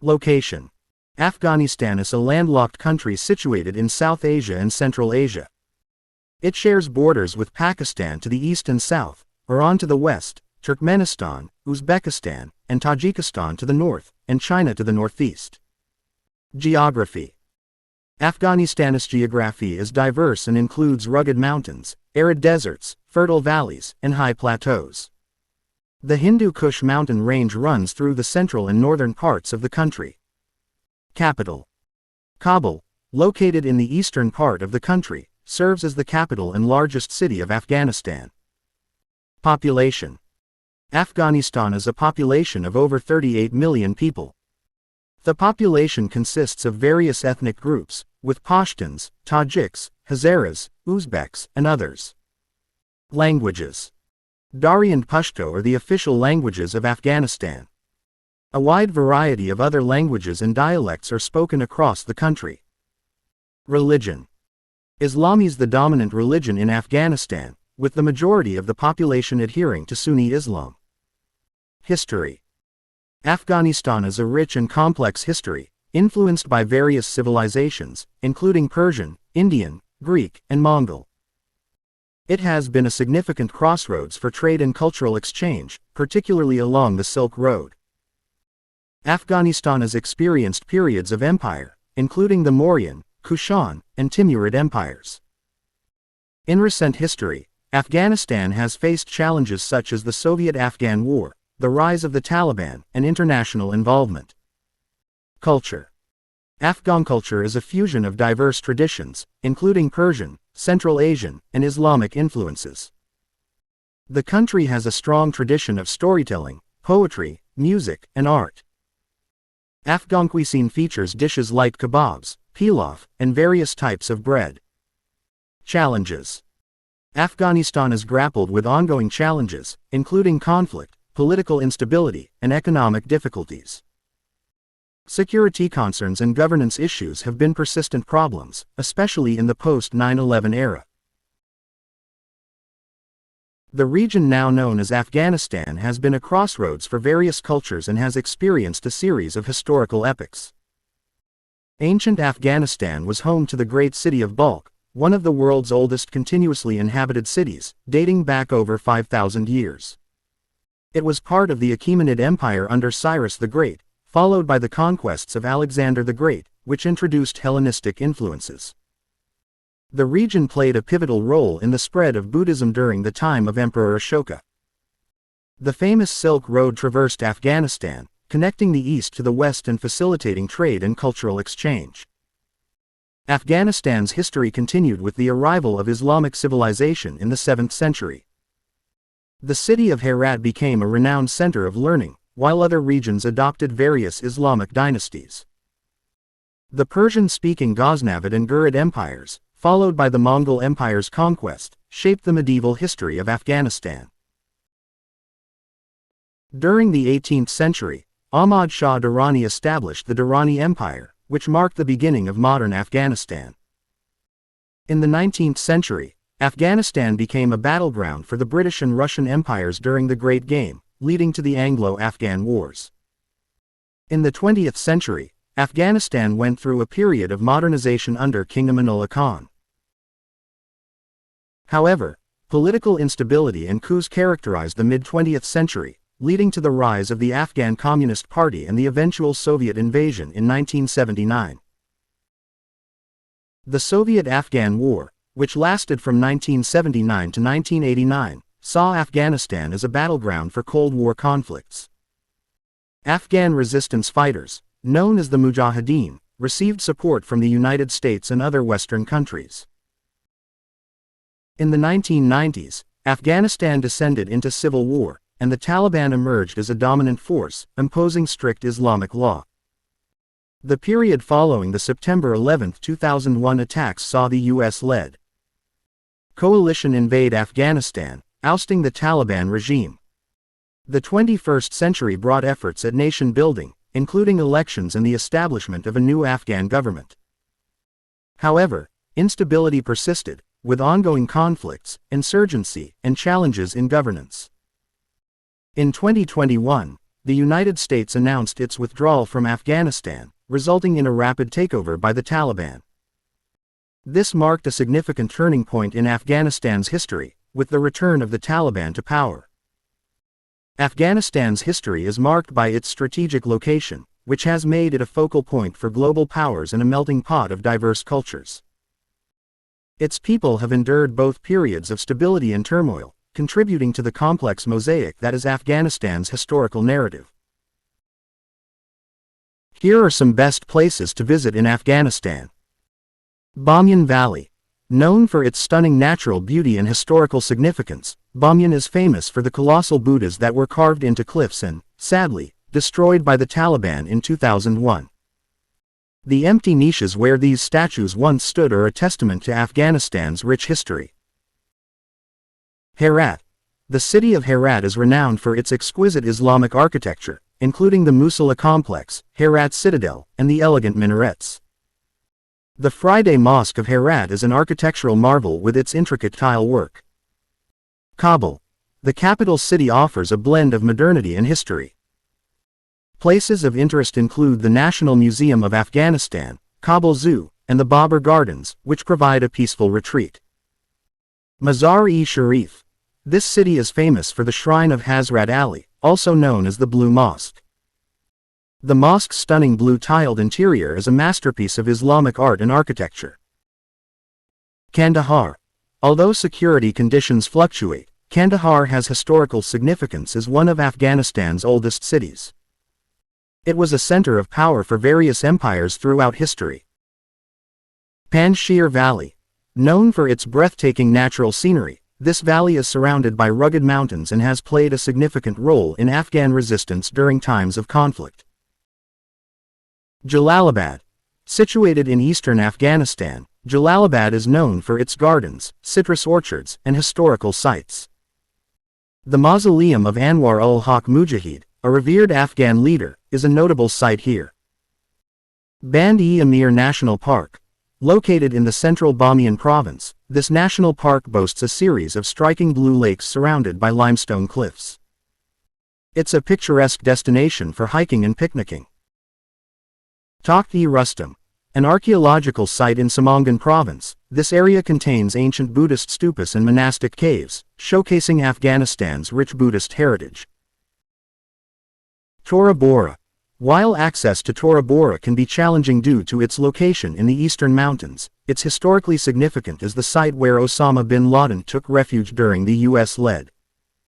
Location: Afghanistan is a landlocked country situated in South Asia and Central Asia. It shares borders with Pakistan to the east and south, Iran to the west, Turkmenistan, Uzbekistan, and Tajikistan to the north, and China to the northeast. Geography: Afghanistan's geography is diverse and includes rugged mountains, arid deserts, fertile valleys, and high plateaus. The Hindu Kush mountain range runs through the central and northern parts of the country. Capital: Kabul, located in the eastern part of the country, serves as the capital and largest city of Afghanistan. Population: Afghanistan has a population of over 38 million people. The population consists of various ethnic groups, with Pashtuns, Tajiks, Hazaras, Uzbeks, and others. Languages: Dari and Pashto are the official languages of Afghanistan. A wide variety of other languages and dialects are spoken across the country. Religion: Islam is the dominant religion in Afghanistan, with the majority of the population adhering to Sunni Islam. History: Afghanistan has a rich and complex history, influenced by various civilizations, including Persian, Indian, Greek, and Mongol. It has been a significant crossroads for trade and cultural exchange, particularly along the Silk Road. Afghanistan has experienced periods of empire, including the Mauryan, Kushan, and Timurid empires. In recent history, Afghanistan has faced challenges such as the Soviet-Afghan War, the rise of the Taliban, and international involvement. Culture: Afghan culture is a fusion of diverse traditions, including Persian, Central Asian, and Islamic influences. The country has a strong tradition of storytelling, poetry, music, and art. Afghan cuisine features dishes like kebabs, pilaf, and various types of bread. Challenges: Afghanistan has grappled with ongoing challenges, including conflict, political instability, and economic difficulties. Security concerns and governance issues have been persistent problems, especially in the post-9/11 era. The region now known as Afghanistan has been a crossroads for various cultures and has experienced a series of historical epochs. Ancient Afghanistan was home to the great city of Balkh, one of the world's oldest continuously inhabited cities, dating back over 5,000 years. It was part of the Achaemenid Empire under Cyrus the Great, followed by the conquests of Alexander the Great, which introduced Hellenistic influences. The region played a pivotal role in the spread of Buddhism during the time of Emperor Ashoka. The famous Silk Road traversed Afghanistan, connecting the east to the west and facilitating trade and cultural exchange. Afghanistan's history continued with the arrival of Islamic civilization in the 7th century. The city of Herat became a renowned center of learning, while other regions adopted various Islamic dynasties. The Persian-speaking Ghaznavid and Ghurid empires, followed by the Mongol Empire's conquest, shaped the medieval history of Afghanistan. During the 18th century, Ahmad Shah Durrani established the Durrani Empire, which marked the beginning of modern Afghanistan. In the 19th century, Afghanistan became a battleground for the British and Russian empires during the Great Game, leading to the Anglo-Afghan Wars. In the 20th century, Afghanistan went through a period of modernization under King Amanullah Khan. However, political instability and coups characterized the mid-20th century, leading to the rise of the Afghan Communist Party and the eventual Soviet invasion in 1979. The Soviet-Afghan War, which lasted from 1979 to 1989, saw Afghanistan as a battleground for Cold War conflicts. Afghan resistance fighters, known as the Mujahideen, received support from the United States and other Western countries. In the 1990s, Afghanistan descended into civil war, and the Taliban emerged as a dominant force, imposing strict Islamic law. The period following the September 11, 2001 attacks saw the US-led coalition invade Afghanistan, ousting the Taliban regime. The 21st century brought efforts at nation building, including elections and the establishment of a new Afghan government. However, instability persisted, with ongoing conflicts, insurgency, and challenges in governance. In 2021, the United States announced its withdrawal from Afghanistan, resulting in a rapid takeover by the Taliban. This marked a significant turning point in Afghanistan's history, with the return of the Taliban to power. Afghanistan's history is marked by its strategic location, which has made it a focal point for global powers and a melting pot of diverse cultures. Its people have endured both periods of stability and turmoil, contributing to the complex mosaic that is Afghanistan's historical narrative. Here are some best places to visit in Afghanistan. Bamyan Valley. Known for its stunning natural beauty and historical significance, Bamyan is famous for the colossal Buddhas that were carved into cliffs and, sadly, destroyed by the Taliban in 2001. The empty niches where these statues once stood are a testament to Afghanistan's rich history. Herat. The city of Herat is renowned for its exquisite Islamic architecture, including the Musalla complex, Herat Citadel, and the elegant minarets. The Friday Mosque of Herat is an architectural marvel with its intricate tile work. Kabul. The capital city offers a blend of modernity and history. Places of interest include the National Museum of Afghanistan, Kabul Zoo, and the Babur Gardens, which provide a peaceful retreat. Mazar-e-Sharif. This city is famous for the shrine of Hazrat Ali, also known as the Blue Mosque. The mosque's stunning blue-tiled interior is a masterpiece of Islamic art and architecture. Kandahar. Although security conditions fluctuate, Kandahar has historical significance as one of Afghanistan's oldest cities. It was a center of power for various empires throughout history. Panjshir Valley. Known for its breathtaking natural scenery, this valley is surrounded by rugged mountains and has played a significant role in Afghan resistance during times of conflict. Jalalabad. Situated in eastern Afghanistan, Jalalabad is known for its gardens, citrus orchards, and historical sites. The mausoleum of Anwar-ul-Haq Mujahid, a revered Afghan leader, is a notable site here. Band-e-Amir National Park. Located in the central Bamiyan province, this national park boasts a series of striking blue lakes surrounded by limestone cliffs. It's a picturesque destination for hiking and picnicking. Takht-e-Rustam. An archaeological site in Samangan province, this area contains ancient Buddhist stupas and monastic caves, showcasing Afghanistan's rich Buddhist heritage. Tora Bora. While access to Tora Bora can be challenging due to its location in the eastern mountains, it's historically significant as the site where Osama bin Laden took refuge during the US-led